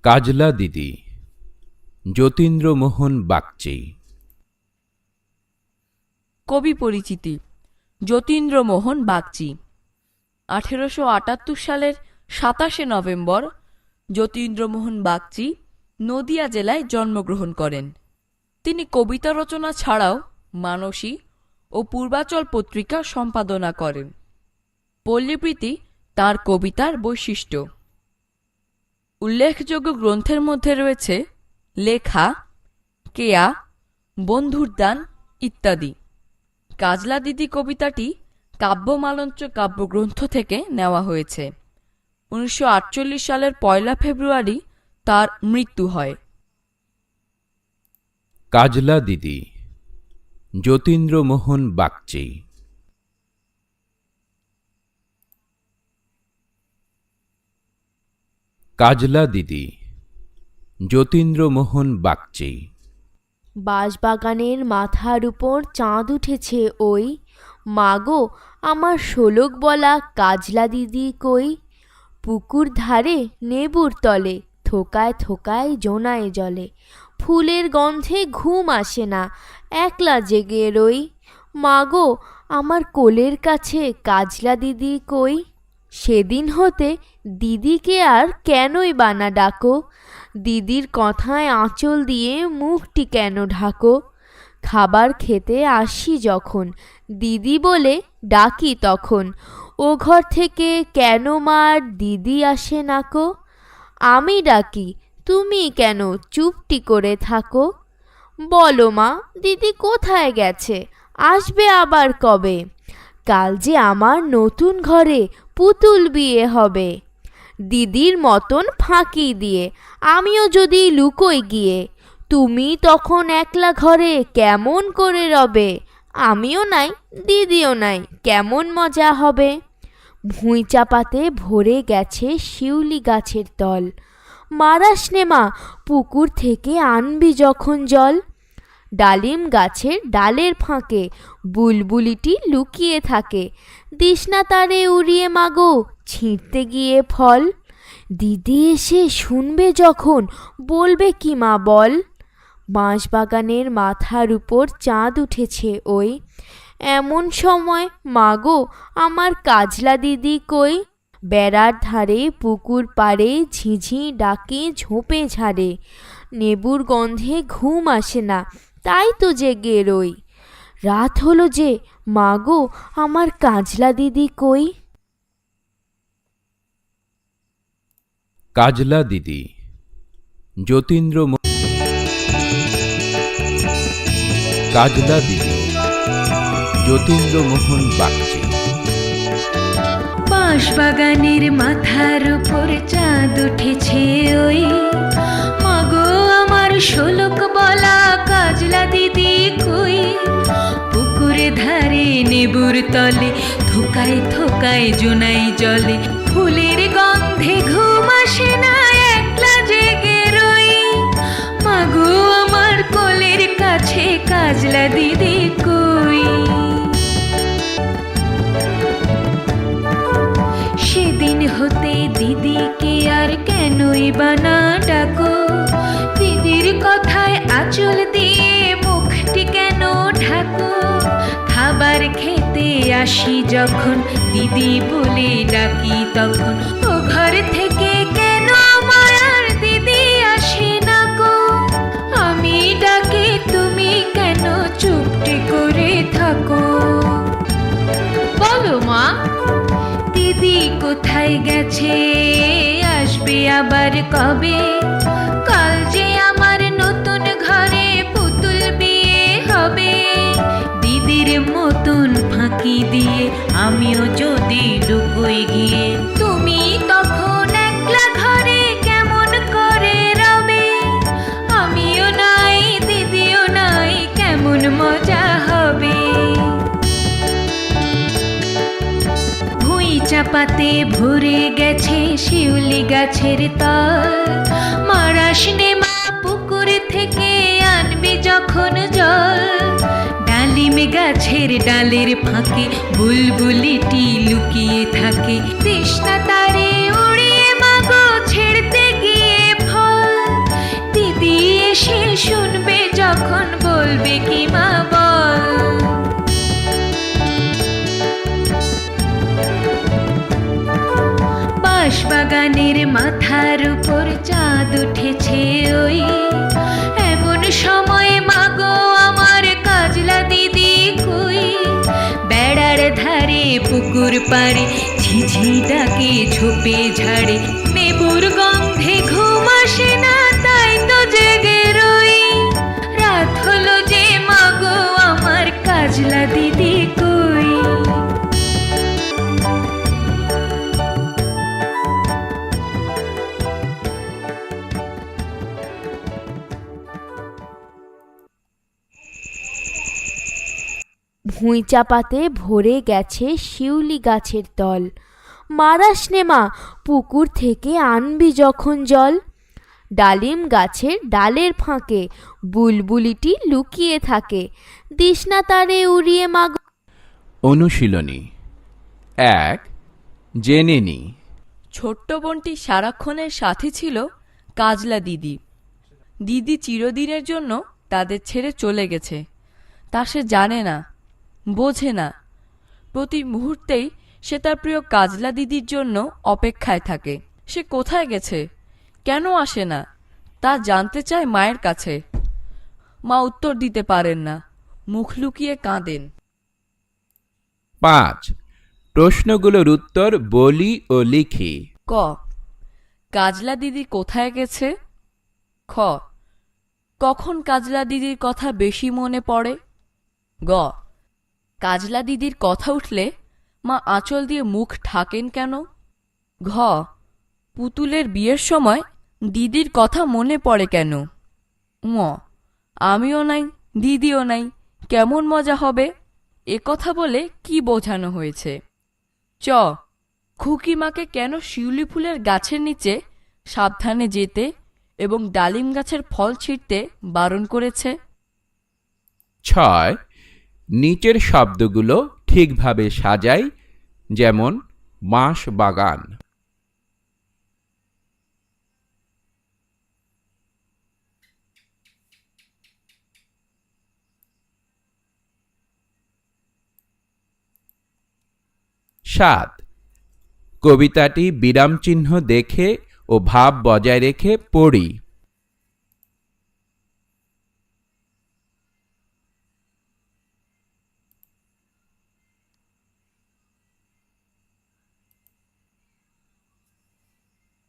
কাজলা দিদি যতীন্দ্রমোহন বাগচি। কবি পরিচিতি: যতীন্দ্রমোহন বাগচি। 1878 সালের 27শে নভেম্বর যতীন্দ্রমোহন বাগচি নদিয়া জেলায় জন্মগ্রহণ করেন। তিনি কবিতা রচনা ছাড়াও মানসী ও পূর্বাচল পত্রিকা সম্পাদনা করেন। পল্লীপ্রীতি তাঁর কবিতার বৈশিষ্ট্য। উল্লেখযোগ্য গ্রন্থের মধ্যে রয়েছে লেখা, কেয়া, বন্ধুর দান ইত্যাদি। কাজলা দিদি কবিতাটি কাব্যমালঞ্চ কাব্যগ্রন্থ থেকে নেওয়া হয়েছে। 1948 সালের 1 ফেব্রুয়ারি তার মৃত্যু হয়। কাজলা দিদি যতীন্দ্রমোহন বাগচি। কাজলা দিদি যতীন্দ্রমোহন বাগচি। বাঁশবাগানের মাথার উপর চাঁদ উঠেছে ওই, মাগো আমার শোলক বলা কাজলা দিদি কই? পুকুর ধারে নেবুর তলে থোকায় থোকায় জোনায় জলে, ফুলের গন্ধে ঘুম আসে না, একলা জেগে রই। মাগো আমার কোলের কাছে কাজলা দিদি কই? সেদিন হতে দিদিকে আর কেনই বানা ডাকো? দিদির কথায় আঁচল দিয়ে মুখটি কেন ঢাকো? খাবার খেতে আসি যখন দিদি বলে ডাকি তখন, ও ঘর থেকে কেন মার দিদি আসে নাকো? আমি ডাকি তুমি কেন চুপটি করে থাকো? বলো মা দিদি কোথায় গেছে, আসবে আবার কবে? কাল যে আমার নতুন ঘরে পুতুল বিয়ে হবে। দিদির মতন ফাঁকি দিয়ে আমিও যদি লুকোই গিয়ে, তুমি তখন একলা ঘরে কেমন করে রবে? আমিও নাই দিদিও নাই, কেমন মজা হবে? ভুঁই চাপাতে ভরে গেছে শিউলি গাছের তল, মারাস নে মা পুকুর থেকে আনবি যখন জল। ডালিম গাছের ডালের ফাঁকে বুলবুলিটি লুকিয়ে থাকে, দিসনা তারে উড়িয়ে মাগো ছিঁড়তে গিয়ে ফল। দিদি এসে শুনবে যখন বলবে কি মা বল? বাঁশবাগানের মাথার উপর চাঁদ উঠেছে ওই, এমন সময় মাগো আমার কাজলা দিদি কই? বেড়ার ধারে পুকুর পাড়ে ঝিঝি ডাকে ঝোপে ঝাড়ে, নেবুর গন্ধে ঘুম আসে না, তাই তো জেগে রই। রাত হলো যে, মাগো আমার কাজলা দিদি কই? কাজলা দিদি যতীন্দ্রমোহন। কাজলা দিদি যতীন্দ্রমোহন বাগচি। বাঁশবাগানের মাথার উপর চাঁদ উঠেছে ওই, মাগো আমার শোলক বলা কাজলা দিদি কই? পুকুরে ধারে নেবুর তলে থোকায় থোকায় জোনাই জলে, ফুলের গন্ধে ঘুম আসে না, একলা জেগে রই। মাগো আমার কোলের কাছে কাজলা দিদি কই? সেদিন হতে দিদিকে আর কেনই বানা ডাকো? দিদির কথায় আঁচল দিয়ে মুখটি কেন ঢাকো? খাবার খেতে আসি যখন দিদি বলে ডাকি তখন, ও ঘর থেকে কেন আমার আর দিদি আসে না গো? আমি ডাকি তুমি কেন চুপটি করে থাকো? বলো মা দিদি কোথায় গেছে, আসবে আবার কবে? কাল যে আমার নতুন ঘরে পুতুল বিয়ে হবে। দিদির মতন ফাঁকি দিয়ে আমিও যদি লুকোই গিয়ে, তুমি তখন একলা ঘরে কেমন করে রবে? আমিও নাই দিদিও নাই, কেমন মজা হবে? চাপাতে ভরে গেছে শিউলি গাছের তল, মারাস নে মা পুকুর থেকে আনবি যখন জল। ডালিম গাছের ডালের ফাঁকে বুলবুলিটি লুকিয়ে থাকে, তৃষ্ণা তারে উড়িয়ে মাগো ছেড়তে গিয়ে ফল। মাথার উপর চাঁদ উঠেছে ওই এমন সময় মাগো আমার কাজলা দিদি কই বেড়ার ধারে পুকুর পাড়ে ঝিঝি ডাকে ঝোপে ঝাড়ে নেবুর গন্ধে ঘুম আসে না তাই তো জেগে রই রাত হলো যে মাগো আমার কাজলা দিদি কই ভুঁই চাপাতে ভরে গেছে শিউলি গাছের তল মারাস নে মা পুকুর থেকে আনবি যখন জল ডালিম গাছের ডালের ফাঁকে বুলবুলিটি লুকিয়ে থাকে দিস না তারে উড়িয়ে মাগো। অনুশীলনী ১ জেনে নি। ছোট্ট বোনটি সারাক্ষণের সাথী ছিল কাজলা দিদি। দিদি চিরদিনের জন্য তাদের ছেড়ে চলে গেছে, তা সে জানে না, বোঝে না। প্রতি মুহূর্তেই সে তার প্রিয় কাজলা দিদির জন্য অপেক্ষায় থাকে। সে কোথায় গেছে, কেন আসে না, তা জানতে চায় মায়ের কাছে। মা উত্তর দিতে পারেন না, মুখ লুকিয়ে কাঁদেন। ৫ প্রশ্নগুলোর উত্তর বলি ও লিখি। ক কাজলা দিদি কোথায় গেছে? খ কখন কাজলা দিদির কথা বেশি মনে পড়ে? গ কাজলা দিদির কথা উঠলে মা আঁচল দিয়ে মুখ ঢাকেন কেন? ঘ পুতুলের বিয়ের সময় দিদির কথা মনে পড়ে কেন? ম আমিও নাই দিদিও নাই, কেমন মজা হবে, এ কথা বলে কি বোঝানো হয়েছে? চ খুকিমাকে কেন শিউলি ফুলের গাছের নিচে সাবধানে যেতে এবং ডালিম গাছের ফল ছিঁড়তে বারণ করেছে? ৬ নিচের শব্দগুলো ঠিকভাবে সাজাই, যেমন বাঁশ বাগান। সাত কবিতাটি বিরামচিহ্ন দেখে ও ভাব বজায় রেখে পড়ি।